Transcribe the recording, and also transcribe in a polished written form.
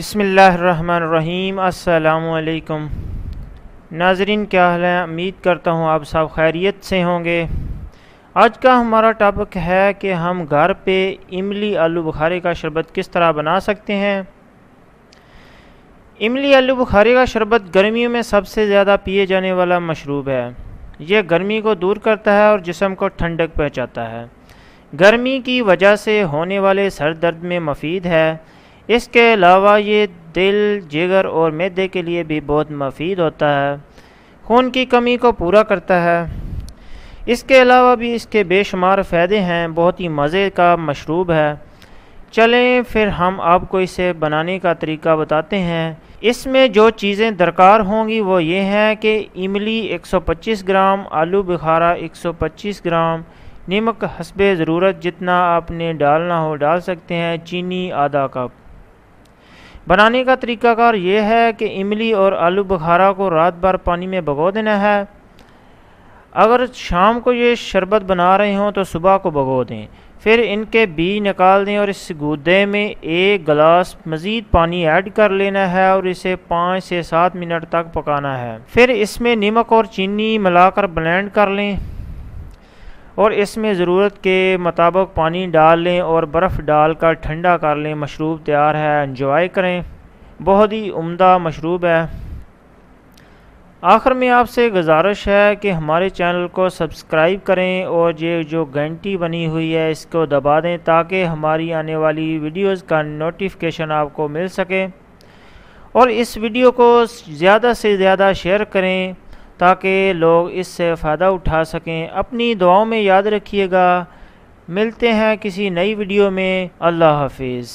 बिस्मिल्लाहिर्रहमानिर्रहीम। अस्सलामुअलैकुम नाज़रीन, क्या हाल है? उम्मीद करता हूँ आप सब खैरियत से होंगे। आज का हमारा टॉपिक है कि हम घर पे इमली आलू बुखारे का शरबत किस तरह बना सकते हैं। इमली आलू बुखारे का शरबत गर्मियों में सबसे ज़्यादा पिए जाने वाला मशरूब है। यह गर्मी को दूर करता है और जिस्म को ठंडक पहुँचाता है। गर्मी की वजह से होने वाले सर दर्द में मुफीद है। इसके अलावा ये दिल, जिगर और मैदे के लिए भी बहुत मुफीद होता है। खून की कमी को पूरा करता है। इसके अलावा भी इसके बेशुमार फ़ायदे हैं। बहुत ही मज़े का मशरूब है। चलें फिर हम आपको इसे बनाने का तरीका बताते हैं। इसमें जो चीज़ें दरकार होंगी वो ये हैं कि इमली 125 ग्राम, आलू बुखारा 125 ग्राम, नमक हस्बे ज़रूरत जितना आपने डालना हो डाल सकते हैं, चीनी आधा कप। बनाने का तरीकाकार ये है कि इमली और आलू बुखारा को रात भर पानी में भिगो देना है। अगर शाम को ये शरबत बना रहे हों तो सुबह को भिगो दें। फिर इनके बीज निकाल दें और इस गूदे में एक गिलास मज़ीद पानी ऐड कर लेना है और इसे 5 से 7 मिनट तक पकाना है। फिर इसमें नमक और चीनी मिलाकर ब्लेंड कर लें और इसमें ज़रूरत के मुताबिक पानी डाल लें और बर्फ़ डालकर ठंडा कर लें। मशरूब तैयार है, एंजॉय करें। बहुत ही उम्दा मशरूब है। आखिर में आपसे गुजारिश है कि हमारे चैनल को सब्सक्राइब करें और ये जो घंटी बनी हुई है इसको दबा दें ताकि हमारी आने वाली वीडियोज़ का नोटिफिकेशन आपको मिल सके। और इस वीडियो को ज़्यादा से ज़्यादा शेयर करें ताकि लोग इससे फ़ायदा उठा सकें। अपनी दुआओं में याद रखिएगा। मिलते हैं किसी नई वीडियो में। अल्लाह हाफिज़।